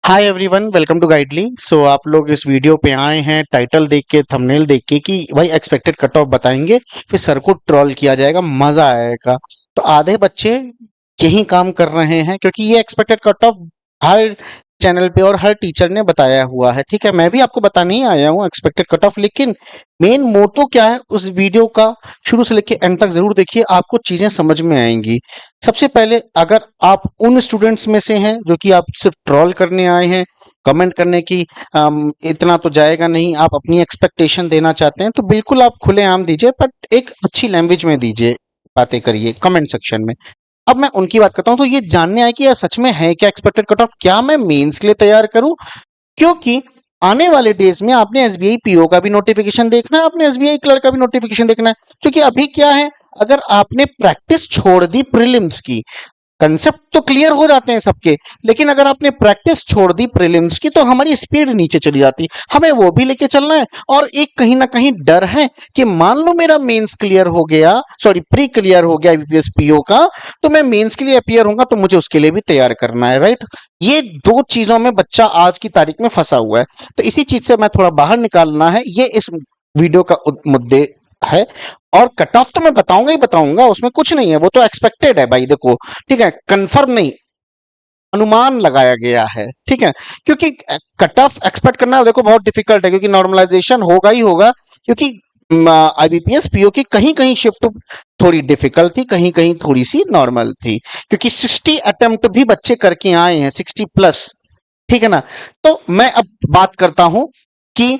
Hi everyone, welcome to Guidely. So आप लोग इस वीडियो पे आए हैं टाइटल देख के, थंबनेल देख के कि भाई एक्सपेक्टेड कट ऑफ बताएंगे, फिर सर को ट्रोल किया जाएगा, मजा आएगा। तो आधे बच्चे यही काम कर रहे हैं क्योंकि ये expected cut of her channel पे और हर टीचर ने बताया हुआ है। ठीक है, मैं भी आपको बताने ही आया हूँ एक्सपेक्टेड कट ऑफ, लेकिन मेन मोटो क्या है उस वीडियो का, शुरू से लेके एंड तक जरूर देखिए, आपको चीजें समझ में आएंगी। सबसे पहले, अगर आप उन स्टूडेंट्स में से हैं जो कि आप सिर्फ ट्रोल करने आए हैं, कमेंट करने की इतना तो जाएगा नहीं, आप अपनी एक्सपेक्टेशन देना चाहते हैं, तो बिल्कुल आप खुलेआम दीजिए, बट एक अच्छी लैंग्वेज में दीजिए, बातें करिए कमेंट सेक्शन में। अब मैं उनकी बात करता हूं, तो ये जानने आए कि यार सच में है क्या एक्सपेक्टेड कट ऑफ, क्या मैं मेंस के लिए तैयार करूं? क्योंकि आने वाले डेज में आपने एसबीआई पीओ का भी नोटिफिकेशन देखना है, आपने एसबीआई क्लर्क का भी नोटिफिकेशन देखना है। क्योंकि अभी क्या है, अगर आपने प्रैक्टिस छोड़ दी प्रीलिम्स की, कंसेप्ट तो क्लियर हो जाते हैं सबके, लेकिन अगर आपने प्रैक्टिस छोड़ दी प्रीलिम्स की तो हमारी स्पीड नीचे चली जाती। हमें वो भी लेके चलना है, और एक कहीं ना कहीं डर है कि मान लो मेरा मेंस क्लियर हो गया, सॉरी प्री क्लियर हो गया यूपीएस पीओ का, तो मैं मेंस के लिए अपियर होऊंगा, तो मुझे उसके लिए भी तैयार करना है, राइट? ये दो चीजों में बच्चा आज की तारीख में फंसा हुआ है, तो इसी चीज से मैं थोड़ा बाहर निकालना है, ये इस वीडियो का मुद्दे है। और कट ऑफ तो मैं बताऊंगा ही बताऊंगा, उसमें कुछ नहीं है, वो तो एक्सपेक्टेड है भाई, देखो, ठीक है, कंफर्म नहीं, अनुमान लगाया गया है, ठीक है। क्योंकि कट ऑफ एक्सपेक्ट करना देखो बहुत डिफिकल्ट है, क्योंकि नॉर्मलाइजेशन होगा ही होगा, क्योंकि आईबीपीएस पीओ की कहीं कहीं शिफ्ट थोड़ी डिफिकल्ट थी, कहीं कहीं थोड़ी सी नॉर्मल थी, क्योंकि 60 अटेम्प्ट भी बच्चे करके आए हैं, 60 प्लस, ठीक है ना। तो मैं अब बात करता हूं कि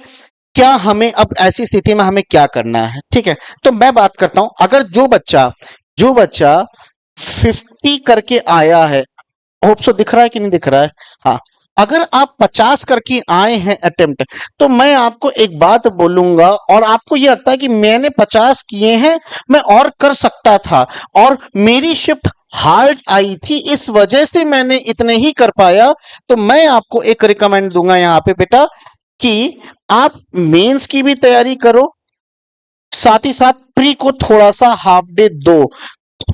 क्या हमें अब ऐसी स्थिति में हमें क्या करना है, ठीक है। तो मैं बात करता हूं, अगर जो बच्चा 50 करके आया है, होप सो दिख रहा है कि नहीं दिख रहा है? हाँ, अगर आप 50 करके आए हैं अटेम्प्ट, तो मैं आपको एक बात बोलूंगा, और आपको ये लगता है कि मैंने 50 किए हैं, मैं और कर सकता था, और मेरी शिफ्ट हार्ड आई थी, इस वजह से मैंने इतने ही कर पाया, तो मैं आपको एक रिकमेंड दूंगा यहाँ पे बेटा, कि आप मेंस की भी तैयारी करो, साथ ही साथ प्री को थोड़ा सा हाफ डे दो।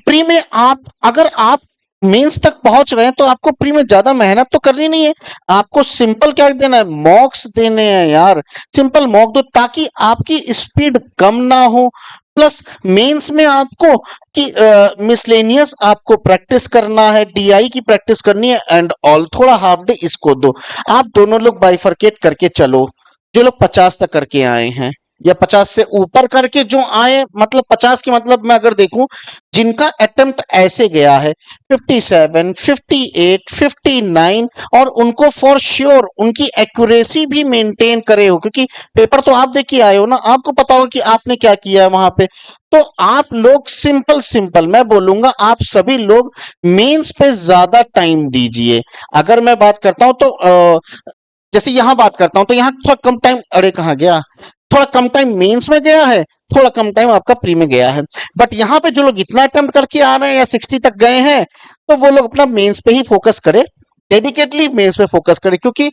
प्री में आप, अगर आप मेंस तक पहुंच रहे हैं, तो आपको प्री में ज्यादा मेहनत तो करनी नहीं है, आपको सिंपल क्या देना है, मॉक्स देने हैं यार। सिंपल मॉक दो ताकि आपकी स्पीड कम ना हो, प्लस मेंस में आपको कि मिसलेनियस आपको प्रैक्टिस करना है, डीआई की प्रैक्टिस करनी है, एंड ऑल थोड़ा हाफ डे इसको दो। आप दोनों लोग बाइफरकेट करके चलो, जो लोग 50 तक करके आए हैं या 50 से ऊपर करके जो आए, मतलब 50 की मतलब मैं अगर देखूं, जिनका अटेम्प्ट ऐसे गया है 57, 58, 59, और उनको फॉर श्योर उनकी एक्यूरेसी भी मेंटेन करे हो, क्योंकि पेपर तो आप देख के आए हो ना, आपको पता हो कि आपने क्या किया है वहां पे। तो आप लोग सिंपल सिंपल मैं बोलूंगा, आप सभी लोग मेंस पे ज्यादा टाइम दीजिए। अगर मैं बात करता हूं तो जैसे यहां बात करता हूं, तो यहां थोड़ा कम टाइम, अरे कहां गया, थोड़ा कम टाइम मेंस में गया है, थोड़ा कम टाइम आपका प्री में गया है। बट यहाँ पे जो लोग इतना अटेम्प्ट करके आ रहे हैं या 60 तक गए हैं, तो वो लोग अपना मेंस पे ही फोकस करें, डेडिकेटली मेंस पे फोकस करें, क्योंकि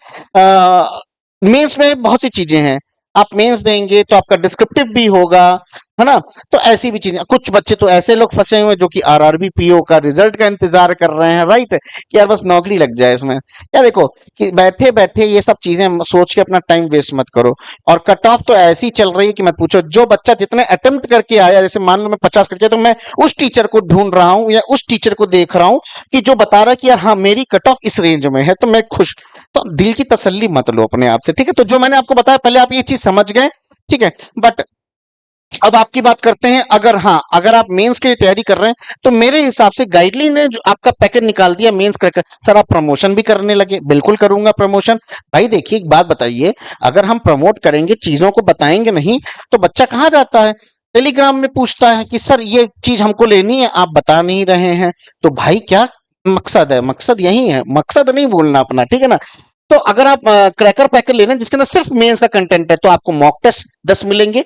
मेंस में बहुत सी चीजें हैं। आप मेंस देंगे तो आपका डिस्क्रिप्टिव भी होगा, है ना। तो ऐसी भी चीजें, कुछ बच्चे तो ऐसे लोग फंसे हुए हैं जो कि आरआरबी पीओ का रिजल्ट का इंतजार कर रहे हैं, राइट, कि यार बस नौकरी लग जाए इसमें। या देखो कि बैठे बैठे ये सब चीजें सोच के अपना टाइम वेस्ट मत करो। और कट ऑफ तो ऐसी चल रही है कि मत पूछो, जो बच्चा जितने अटेम्प्ट करके आया, जैसे मान लो मैं 50 करके, तो मैं उस टीचर को ढूंढ रहा हूं या उस टीचर को देख रहा हूं कि जो बता रहा है कि यार हाँ मेरी कट ऑफ इस रेंज में है, तो मैं खुश। तो दिल की तसल्ली मत लो अपने आप से, ठीक है। तो जो मैंने आपको बताया पहले, आप ये चीज समझ गए, ठीक है। बट अब आपकी बात करते हैं, अगर हाँ, अगर आप मेंस के लिए तैयारी कर रहे हैं, तो मेरे हिसाब से गाइडलाइन ने जो आपका पैकेज निकाल दिया मेंस कर, सर आप प्रमोशन भी करने लगे, बिल्कुल करूंगा प्रमोशन। भाई देखिए एक बात बताइए, अगर हम प्रमोट करेंगे, चीजों को बताएंगे नहीं, तो बच्चा कहाँ जाता है, टेलीग्राम में पूछता है कि सर ये चीज हमको लेनी है, आप बता नहीं रहे हैं। तो भाई क्या मकसद है? मकसद यही है, मकसद नहीं बोलना अपना, ठीक है ना। तो अगर आप क्रैकर पैकेज ले रहे हैं जिसके अंदर सिर्फ मेंस का कंटेंट है, तो आपको मॉक टेस्ट 10 मिलेंगे,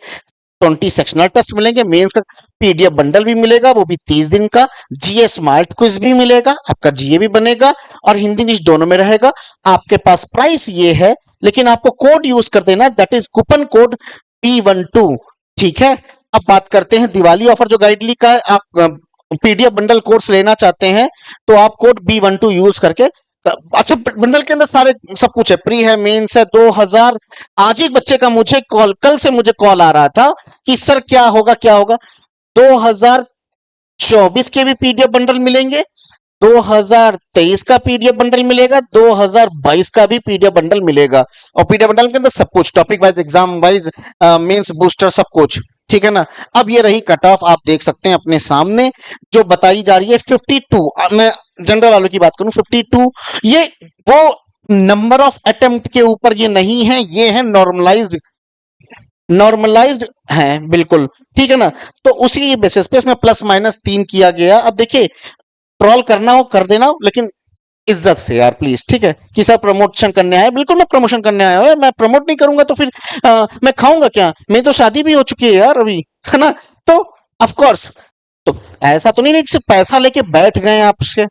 20 सेक्शनल टेस्ट मिलेंगे, मेंस का पीडीएफ बंडल भी मिलेगा, वो भी 30 दिन का, जीए स्मार्ट क्विज भी मिलेगा, आपका जीए भी बनेगा, और हिंदी इंग्लिश दोनों में रहेगा। आपके पास प्राइस ये है, लेकिन आपको कोड यूज कर देना, that is coupon code P12, ठीक है। अब बात करते हैं दिवाली ऑफर जो गाइडली का है, आप पीडीएफ बंडल कोर्स लेना चाहते हैं, तो आप कोड B12 यूज करके अच्छा, बंडल के अंदर सारे सब कुछ है, प्री है, मेंस है, 2000। आज एक बच्चे का मुझे कॉल, कल से मुझे कॉल आ रहा था कि सर क्या होगा क्या होगा। 2024 के भी पीडीएफ बंडल मिलेंगे, 2023 का पीडीएफ बंडल मिलेगा, 2022 का भी पीडीएफ बंडल मिलेगा। और पीडीएफ बंडल के अंदर सब कुछ, topic wise, exam wise, mains booster, सब कुछ। ठीक है ना। अब ये रही कट ऑफ, आप देख सकते हैं अपने सामने जो बताई जा रही है 52। मैं जनरल वालों की बात करूं 52, ये वो नंबर ऑफ अटेम्प्ट के ऊपर ये नहीं है, ये है नॉर्मलाइज्ड, नॉर्मलाइज्ड है बिल्कुल। ठीक है ना। तो उसी बेसिस पे इसमें प्लस माइनस 3 किया गया। अब देखिए, ट्रोल करना हो कर देना, लेकिन इज्जत से यार प्लीज, ठीक है। कि सर प्रमोशन करने आया, बिल्कुल मैं प्रमोशन करने आया हूँ, मैं प्रमोट नहीं करूंगा तो फिर मैं खाऊंगा क्या, मेरी तो शादी भी हो चुकी है यार अभी, है ना। तो ऑफ कोर्स, तो ऐसा तो नहीं कि सिर्फ पैसा लेके बैठ गए हैं आपसे,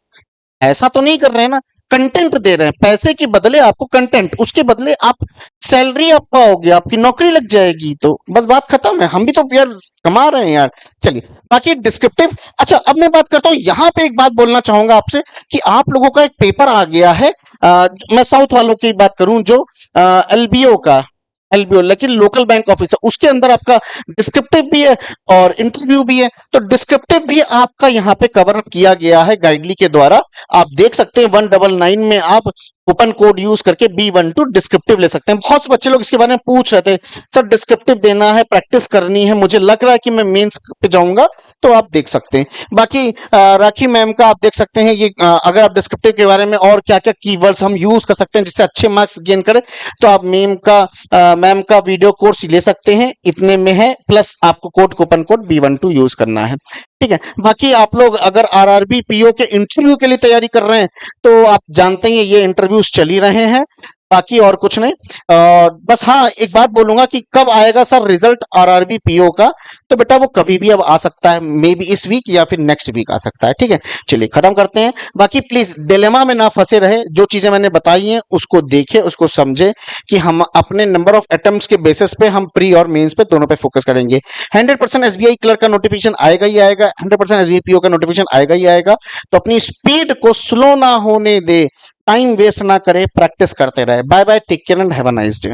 ऐसा तो नहीं कर रहे हैं ना। कंटेंट दे रहे हैं, पैसे के बदले आपको कंटेंट, उसके बदले आप सैलरी आप पाओगे, आपकी नौकरी लग जाएगी, तो बस बात खत्म है। हम भी तो यार कमा रहे हैं यार। चलिए, बाकी डिस्क्रिप्टिव। अच्छा, अब मैं बात करता हूं, यहां पे एक बात बोलना चाहूंगा आपसे कि आप लोगों का एक पेपर आ गया है। मैं साउथ वालों की बात करूं, जो एलबीओ का, एलबीओ लेकिन लोकल बैंक ऑफिसर, उसके अंदर आपका डिस्क्रिप्टिव भी है और इंटरव्यू भी है। तो डिस्क्रिप्टिव भी आपका यहाँ पे कवर अप किया गया है गाइडली के द्वारा। आप देख सकते हैं 199 में आप कूपन कोड यूज करके B12 डिस्क्रिप्टिव ले सकते हैं। बहुत से बच्चे लोग इसके बारे में पूछ रहे थे, सर डिस्क्रिप्टिव देना है, प्रैक्टिस करनी है, मुझे लग रहा है कि मैं मेंस पे जाऊंगा, तो आप देख सकते हैं। बाकी राखी मैम का आप देख सकते हैं, ये अगर आप डिस्क्रिप्टिव के बारे में और क्या क्या कीवर्ड्स हम यूज कर सकते हैं जिससे अच्छे मार्क्स गेन करें, तो आप मैम का वीडियो कोर्स ले सकते हैं, इतने में है, प्लस आपको कूपन कोड B12 यूज करना है। ठीक है। बाकी आप लोग अगर आरआरबी पीओ के इंटरव्यू के लिए तैयारी कर रहे हैं, तो आप जानते हैं ये इंटरव्यूज चल ही रहे हैं। बाकी और कुछ नहीं। बस हाँ, एक बात बोलूंगा कि कब आएगा सर रिजल्ट आरआरबी पीओ का, तो बेटा वो कभी भी अब आ सकता है, मे बी इस वीक या फिर नेक्स्ट वीक आ सकता है। ठीक है। चलिए खत्म करते हैं। बाकी प्लीज डिलेमा में ना फंसे रहे, जो चीजें मैंने बताई हैं उसको देखे, उसको समझे, कि हम अपने नंबर ऑफ अटेम्प्ट्स के बेसिस पे हम प्री और मेंस पे दोनों पे फोकस करेंगे। 100% एसबीआई क्लर्क का नोटिफिकेशन आएगा ही आएगा, 100% एसबीआई पीओ का नोटिफिकेशन आएगा ही आएगा। तो अपनी स्पीड को स्लो ना होने दे, टाइम वेस्ट ना करे, प्रैक्टिस करते रहे। Bye bye, take care and have a nice day.